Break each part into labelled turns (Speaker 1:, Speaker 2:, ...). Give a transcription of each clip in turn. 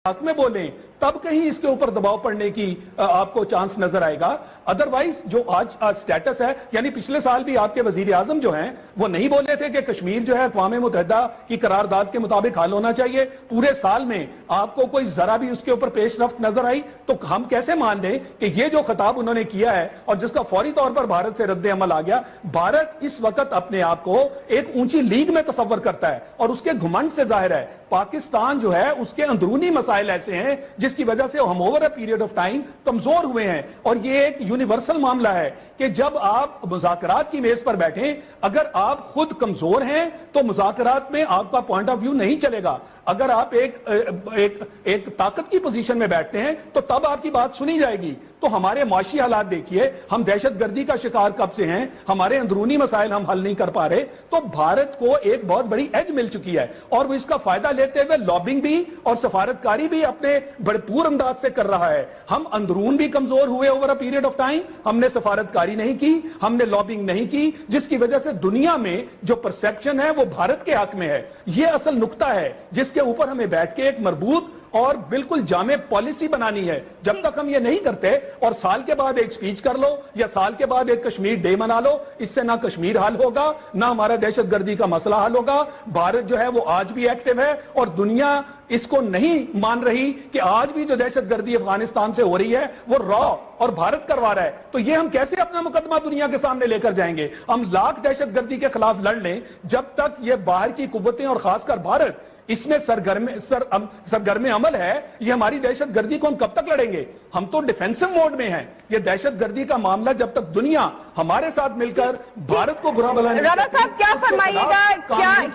Speaker 1: हक में बोलें तब कहीं इसके ऊपर दबाव पड़ने की आपको चांस नजर आएगा। अदरवाइज जो आज स्टेटस है, यानी पिछले साल भी आपके वजीर आजम जो हैं वो नहीं बोले थे कि कश्मीर जो है अक़वाम मुत्तहिदा की करारदाद के मुताबिक हल होना चाहिए। पूरे साल में आपको कोई जरा भी उसके ऊपर पेशरफ्त नजर आई तो हम कैसे मान लें कि ये जो खिताब उन्होंने किया है और जिसका फौरी तौर पर भारत से रद्द अमल आ गया। भारत इस वक्त अपने आप को एक ऊंची लीग में तस्वर करता है और उसके घुमंड से जाहिर है पाकिस्तान जो है उसके अंदरूनी मसाइल ऐसे हैं जिसकी वजह से हम over a period of time कमजोर हुए हैं। और ये एक यूनिवर्सल मामला है कि जब आप मुज़ाकरात की मेज पर बैठें, अगर आप खुद कमजोर हैं तो मुज़ाकरात में आपका पॉइंट ऑफ व्यू नहीं चलेगा। अगर आप एक ताकत की पोजीशन में बैठते हैं तो तब आपकी बात सुनी जाएगी। तो हमारे माशी हालात देखिए, हम दहशतगर्दी का शिकार कब से हैं, हमारे अंदरूनी मसाइल हम हल नहीं कर पा रहे। तो भारत को एक बहुत बड़ी एज मिल चुकी है और वो इसका फायदा लेते हुए लॉबिंग भी और सफारतकारी भी अपने भरपूर अंदाज से कर रहा है। हम अंदरून भी कमजोर हुए over a period of time, हमने सफारतकारी नहीं की, हमने लॉबिंग नहीं की, जिसकी वजह से दुनिया में जो परसेप्शन है वो भारत के हक में है। ये असल नुक्ता है जिसके ऊपर हमें बैठ के एक मजबूत और बिल्कुल जामे पॉलिसी बनानी है। जब तक हम ये नहीं करते और साल के बाद एक स्पीच कर लो या साल के बाद एक कश्मीर डे मना लो, इससे ना कश्मीर हल होगा ना हमारा दहशतगर्दी का मसला हल होगा। भारत जो है वो आज भी एक्टिव है और दुनिया इसको नहीं मान रही कि आज भी जो दहशतगर्दी अफगानिस्तान से हो रही है वो रॉ और भारत करवा रहा है। तो ये हम कैसे अपना मुकदमा दुनिया के सामने लेकर जाएंगे? हम लाख दहशतगर्दी के खिलाफ लड़ लें, जब तक ये बाहर की कुव्वतें और खासकर भारत इसमें सरगर्म अमल है, ये हमारी दहशतगर्दी को हम कब तक लड़ेंगे? हम तो डिफेंसिव मोड में हैं। ये दहशतगर्दी का मामला जब तक दुनिया हमारे साथ मिलकर भारत को बुरा भला नहीं,
Speaker 2: राणा साहब क्या फरमाइएगा,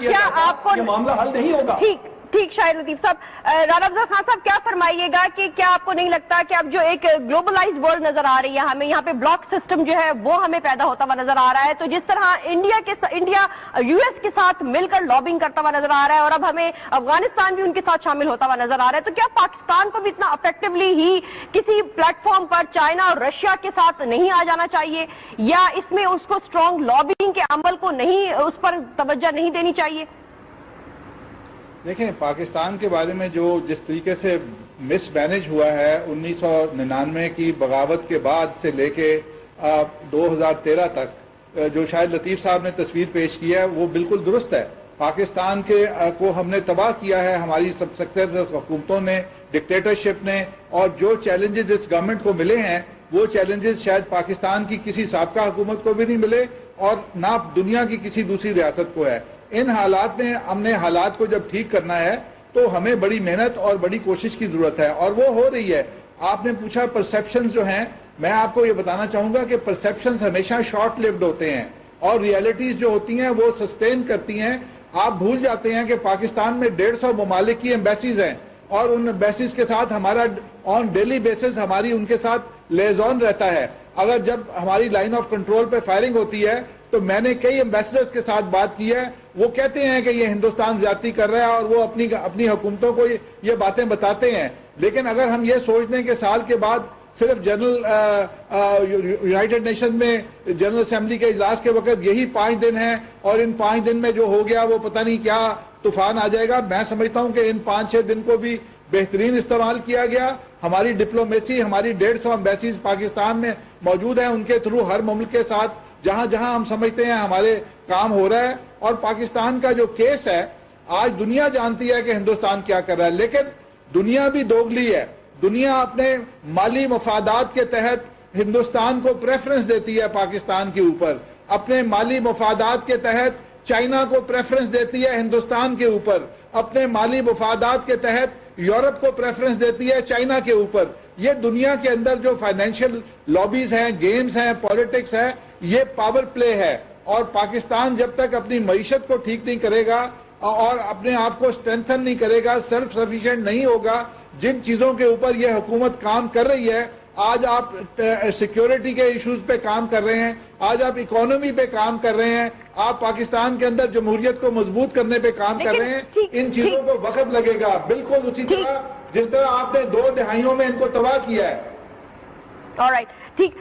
Speaker 2: क्या आपको
Speaker 1: ये मामला हल नहीं होगा?
Speaker 2: ठीक शाहिद लतीफ साहब, राणा अफजल खान साहब क्या फरमाइएगा कि क्या आपको नहीं लगता कि अब जो एक ग्लोबलाइज्ड वर्ल्ड नजर आ रही है, हमें यहाँ पे ब्लॉक सिस्टम जो है वो हमें पैदा होता हुआ नजर आ रहा है, तो जिस तरह इंडिया यूएस के साथ मिलकर लॉबिंग करता हुआ नजर आ रहा है और अब हमें अफगानिस्तान भी उनके साथ शामिल होता हुआ नजर आ रहा है, तो क्या पाकिस्तान को भी इतना इफेक्टिवली ही किसी प्लेटफॉर्म पर चाइना और रशिया के साथ नहीं आ जाना चाहिए, या इसमें उसको स्ट्रॉन्ग लॉबिंग के अमल को नहीं, उस पर तवज्जो नहीं देनी चाहिए?
Speaker 3: देखें, पाकिस्तान के बारे में जो जिस तरीके से मिसमैनेज हुआ है 1999 की बगावत के बाद से लेके 2013 तक, जो शायद लतीफ साहब ने तस्वीर पेश की है वो बिल्कुल दुरुस्त है। पाकिस्तान को हमने तबाह किया है, हमारी सब सक्सेसफुल हुकूमतों ने, डिक्टेटरशिप ने, और जो चैलेंजेस इस गवर्नमेंट को मिले हैं वो चैलेंजेस शायद पाकिस्तान की किसी साबका हुकूमत को भी नहीं मिले और ना दुनिया की किसी दूसरी रियासत को है। इन हालात में हमने हालात को जब ठीक करना है तो हमें बड़ी मेहनत और बड़ी कोशिश की जरूरत है और वो हो रही है। आपने पूछा परसेप्शंस जो हैं, मैं आपको ये बताना चाहूंगा कि परसेप्शंस हमेशा शॉर्ट लिव्ड होते हैं और रियलिटीज जो होती हैं वो सस्टेन करती हैं। आप भूल जाते हैं कि पाकिस्तान में 150 ममालिक की एम्बेसीज हैं और उन एम्बेसीज के साथ हमारा ऑन डेली बेसिस हमारी उनके साथ लेजॉन रहता है। अगर जब हमारी लाइन ऑफ कंट्रोल पे फायरिंग होती है तो मैंने कई एम्बेसडर्स के साथ बात की है, वो कहते हैं कि ये हिंदुस्तान ज्यादती कर रहा है और वो अपनी हुकूमतों को ये बातें बताते हैं। लेकिन अगर हम ये सोच लें कि साल के बाद सिर्फ यूनाइटेड नेशन में जनरल असेंबली के इजलास के वक्त यही 5 दिन है और इन 5 दिन में जो हो गया वो पता नहीं क्या तूफान आ जाएगा, मैं समझता हूं कि इन 5-6 दिन को भी बेहतरीन इस्तेमाल किया गया। हमारी डिप्लोमेसी, हमारी 150 एम्बेसीज पाकिस्तान में मौजूद है, उनके थ्रू हर मुल्क के साथ जहां जहां हम समझते हैं हमारे काम हो रहा है। और पाकिस्तान का जो केस है, आज दुनिया जानती है कि हिंदुस्तान क्या कर रहा है, लेकिन दुनिया भी दोगली है। दुनिया अपने माली मफादात के तहत हिंदुस्तान को प्रेफरेंस देती है पाकिस्तान के ऊपर, अपने माली मफादात के तहत चाइना को प्रेफरेंस देती है हिंदुस्तान के ऊपर, अपने माली मफादात के तहत यूरोप को प्रेफरेंस देती है चाइना के ऊपर। ये दुनिया के अंदर जो फाइनेंशियल लॉबीज हैं, गेम्स हैं, पॉलिटिक्स है, ये पावर प्ले है। और पाकिस्तान जब तक अपनी मईशत को ठीक नहीं करेगा और अपने आप को स्ट्रेंथन नहीं करेगा, सेल्फ सफिशिएंट नहीं होगा, जिन चीजों के ऊपर यह हुकूमत काम कर रही है, आज आप सिक्योरिटी के इश्यूज पे काम कर रहे हैं, आज आप इकोनॉमी पे काम कर रहे हैं, आप पाकिस्तान के अंदर जमहूरियत को मजबूत करने पे काम कर रहे हैं। इन चीजों को वक्त लगेगा, बिल्कुल उसी तरह जिस तरह आपने 2 दहाइयों में इनको तबाह किया है।
Speaker 2: ऑलराइट, ठीक।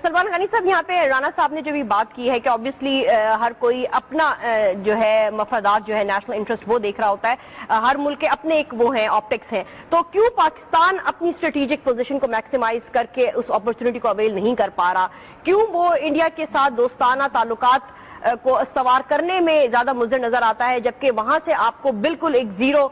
Speaker 2: सलमान गानी साहब, यहाँ पे राणा साहब ने जो भी बात की है कि ऑब्वियसली हर कोई अपना जो है मफादात जो है नेशनल इंटरेस्ट वो देख रहा होता है, हर मुल्क के अपने एक वो हैं ऑप्टिक्स हैं, तो क्यों पाकिस्तान अपनी स्ट्रेटेजिक पोजीशन को मैक्सिमाइज करके उस अपॉर्चुनिटी को अवेल नहीं कर पा रहा? क्यों वो इंडिया के साथ दोस्ताना ताल्लुकात को इस्तवार करने में ज्यादा मुझे नजर आता है, जबकि वहां से आपको बिल्कुल एक जीरो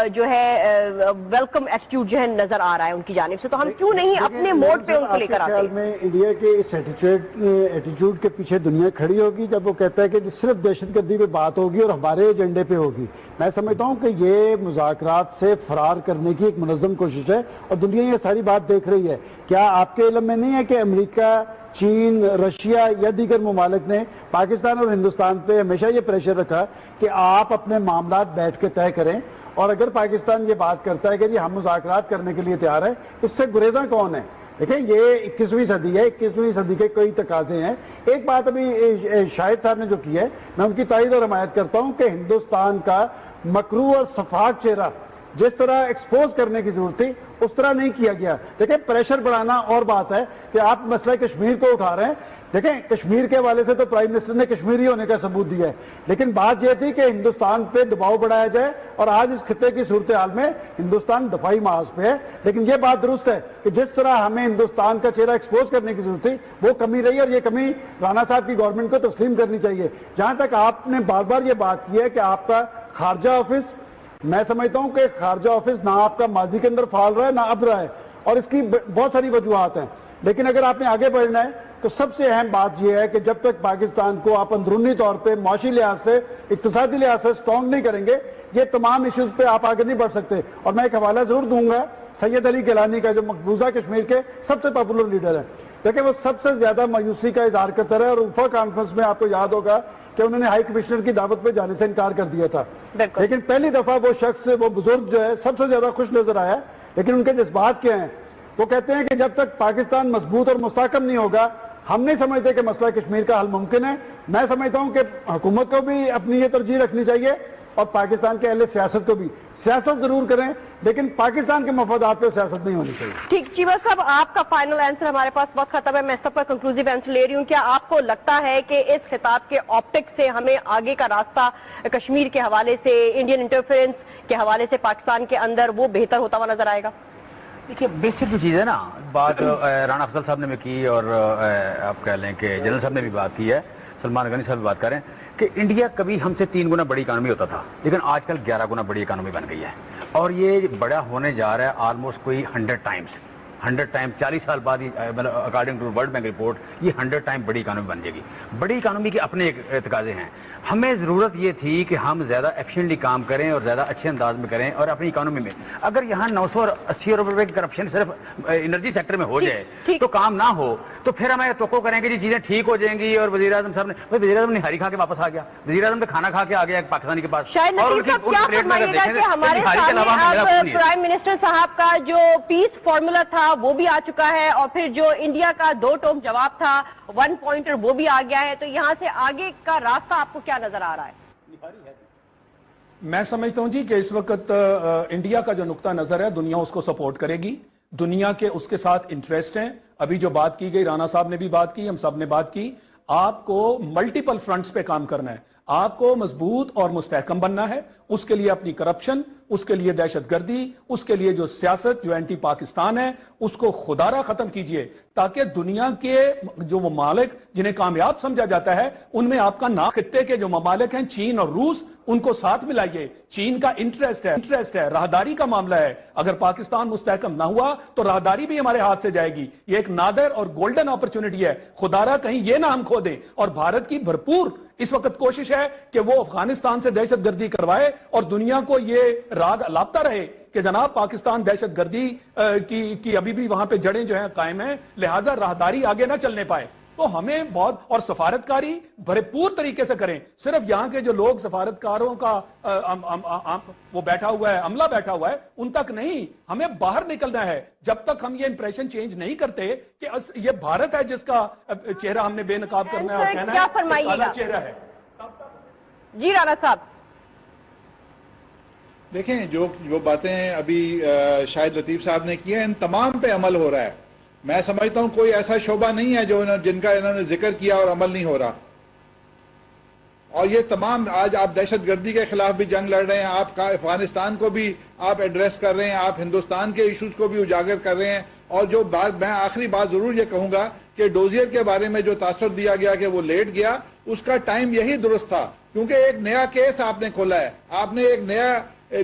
Speaker 2: जो है वेलकम एटीट्यूड जो है नजर आ रहा है उनकी जानिब से? तो हम क्यों नहीं अपने मोड पे उनको लेकर आते हैं?
Speaker 4: में इंडिया के इस एटीट्यूड के पीछे दुनिया खड़ी होगी जब वो कहता है कि सिर्फ दहशतगर्दी पे बात होगी और हमारे एजेंडे पे होगी। मैं समझता हूँ कि ये मुज़ाकरात से फरार करने की एक मुनज़्ज़म कोशिश है और दुनिया ये सारी बात देख रही है। क्या आपके इल्म में नहीं है कि अमेरिका, चीन, रशिया या दीगर ममालिक ने पाकिस्तान और हिंदुस्तान पे हमेशा ये प्रेशर रखा कि आप अपने मामलात बैठ के तय करें, और अगर पाकिस्तान ये बात करता है कि जी हम मुज़ाकरात करने के लिए तैयार है, इससे गुरेज़ा कौन है? देखें, ये 21वीं सदी है, 21वीं सदी के कई तकाजे हैं। एक बात अभी शाहिद साहब ने जो की है, मैं उनकी तारीफ और हमायत करता हूँ कि हिंदुस्तान का मकरू और सफाक चेहरा जिस तरह एक्सपोज करने की जरूरत थी उस तरह नहीं किया गया। देखें, प्रेशर बढ़ाना और बात है कि आप मसला कश्मीर को उठा रहे हैं। देखें, कश्मीर के हवाले से तो प्राइम मिनिस्टर ने कश्मीरी होने का सबूत दिया है, लेकिन बात यह थी कि हिंदुस्तान पे दबाव बढ़ाया जाए, और आज इस खित्ते की सूरत हाल में हिंदुस्तान दफाई महाज पे है। लेकिन यह बात दुरुस्त है कि जिस तरह हमें हिंदुस्तान का चेहरा एक्सपोज करने की जरूरत थी वो कमी रही, और ये कमी राणा साहब की गवर्नमेंट को तस्लीम करनी चाहिए। जहां तक आपने बार बार ये बात की है कि आपका खारजा ऑफिस, मैं समझता हूं कि खारजा ऑफिस ना आपका माजी के अंदर फाल रहा है ना अब रहा है, और इसकी बहुत सारी वजूहात हैं। लेकिन अगर आपने आगे बढ़ना है तो सबसे अहम बात यह है कि जब तक पाकिस्तान को आप अंदरूनी तौर पे माशी लिहाज से, इक्तिसादी लिहाज से स्ट्रॉन्ग नहीं करेंगे, ये तमाम इश्यूज पे आप आगे नहीं बढ़ सकते। और मैं एक हवाला जरूर दूंगा सैयद अली गिलानी का, जो मकबूजा कश्मीर के सबसे पॉपुलर लीडर है। देखिए, वो सबसे ज्यादा मायूसी का इजहार करता रहा, और उफा कॉन्फ्रेंस में आपको याद होगा कि उन्होंने हाई कमिश्नर की दावत पे जाने से इनकार कर दिया था। लेकिन पहली दफा वो शख्स, वो बुजुर्ग जो है, सबसे ज्यादा खुश नजर आया। लेकिन उनके जज्बात क्या हैं? वो कहते हैं कि जब तक पाकिस्तान मजबूत और मुस्तहकम नहीं होगा, हम नहीं समझते कि मसला कश्मीर का हल मुमकिन है। मैं समझता हूं कि हुकूमत को भी अपनी ये तरजीह रखनी चाहिए, और पाकिस्तान के अहले सियासत को भी सियासत जरूर करें, लेकिन पाकिस्तान के मफादात पे सियासत नहीं होनी चाहिए।
Speaker 2: ठीक, चीमा साहब, आपका फाइनल आंसर, हमारे पास वक्त खत्म है, मैं सबका कंक्लूसिव आंसर ले रही हूँ। क्या आपको लगता है कि इस खिताब के ऑप्टिक्स से हमें आगे का रास्ता कश्मीर के हवाले से, इंडियन इंटरफेरेंस के हवाले से पाकिस्तान के अंदर वो बेहतर होता हुआ नजर आएगा?
Speaker 5: देखिए, बेसिक जो चीज़ है ना, बात राणा अफजल साहब ने भी की, और आप कह लें कि जनरल साहब ने भी बात की है, सलमान गनी साहब भी बात करें कि इंडिया कभी हमसे 3 गुना बड़ी इकानमी होता था, लेकिन आजकल 11 गुना बड़ी इकानमी बन गई है, और ये बड़ा होने जा रहा है ऑलमोस्ट कोई 100 टाइम्स 40 साल बाद ही, मतलब according to World Bank report, ये 100 टाइम बड़ी इकानमी बन जाएगी। बड़ी इकानमी के अपने एक तकाजे हैं। हमें ज़रूरत ये थी कि हम ज़्यादा एफिशिएंटली काम करें और ज़्यादा अच्छे अंदाज में करें, और अपनी इकोनॉमी में अगर यहाँ 980 अरब रुपए की करप्शन सिर्फ एनर्जी सेक्टर में हो जाए तो काम ना हो, तो फिर हमें तो करेंगे जी चीज़ें ठीक हो जाएंगी। और वज़ीर आज़म साहब ने, भाई वज़ीर आज़म निहारी खा के वापस आ गया, वज़ीर आज़म तो खाना खा के आ गया पाकिस्तानी के पास, और
Speaker 2: प्राइम मिनिस्टर साहब का जो पीस फॉर्मूला था वो भी आ चुका है, और फिर जो इंडिया का 2 टोक जवाब था, 1 पॉइंटर, वो भी आ गया है। तो यहाँ से आगे का रास्ता आपको क्या नजर आ रहा है?
Speaker 1: मैं समझता हूं जी कि इस वक्त इंडिया का जो नुक्ता नजर है, दुनिया उसको सपोर्ट करेगी, दुनिया के उसके साथ इंटरेस्ट हैं। अभी जो बात की गई, राणा साहब ने भी बात की, हम सब ने बात की, आपको मल्टीपल फ्रंट्स पे काम करना है, आपको मजबूत और मुस्तहकम बनना है। उसके लिए अपनी करप्शन, उसके लिए दहशतगर्दी, उसके लिए जो सियासत जो एंटी पाकिस्तान है, उसको खुदारा खत्म कीजिए, ताकि दुनिया के जो ममालिक जिन्हें कामयाब समझा जाता है, उनमें आपका ना, खित्ते के जो ममालिक हैं चीन और रूस, उनको साथ मिलाइए। चीन का इंटरेस्ट है, राहदारी का मामला है। अगर पाकिस्तान मुस्तहकम ना हुआ तो राहदारी भी हमारे हाथ से जाएगी। ये एक नादर और गोल्डन अपॉर्चुनिटी है, खुदारा कहीं ये ना हम खो दें। और भारत की भरपूर इस वक्त कोशिश है कि वो अफगानिस्तान से दहशतगर्दी करवाए और दुनिया को ये राग लापता रहे कि जनाब पाकिस्तान दहशतगर्दी की अभी भी वहां पे जड़ें जो हैं कायम हैं, लिहाजा राहदारी आगे ना चलने पाए। तो हमें बहुत, और सफारतकारी भरपूर तरीके से करें। सिर्फ यहाँ के जो लोग सफारतकारों का वो बैठा हुआ है, अमला बैठा हुआ है, उन तक नहीं, हमें बाहर निकलना है। जब तक हम ये इंप्रेशन चेंज नहीं करते कि ये भारत है जिसका चेहरा हमने बेनकाब करना है और कहना है काला चेहरा है।
Speaker 2: जी राणा साहब,
Speaker 3: देखें, जो बातें अभी शाहिद लतीफ साहब ने की है, इन तमाम पे अमल हो रहा है। میں سمجھتا ہوں کوئی ایسا شعبہ نہیں ہے جن کا انہوں نے ذکر کیا اور عمل نہیں ہو رہا. اور یہ تمام آج آپ دہشت گردی کے خلاف بھی جنگ لڑ رہے ہیں, آپ افغانستان کو بھی آپ ایڈریس کر رہے ہیں, آپ ہندوستان کے ایشوز کو بھی اجاگر کر رہے ہیں. اور جو بات میں آخری بات ضرور یہ کہوں گا کہ ڈوزیئر کے بارے میں جو تاثر دیا گیا کہ وہ لیٹ گیا, اس کا ٹائم یہی درست تھا, کیونکہ ایک نیا کیس آپ نے کھولا ہے, آپ نے ایک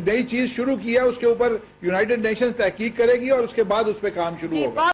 Speaker 3: نئی چیز شروع کی ہے, اس کے اوپر یونائٹڈ نیشنز تحقیق کرے گی اور اس کے بعد اس پہ کام شروع ہوگا.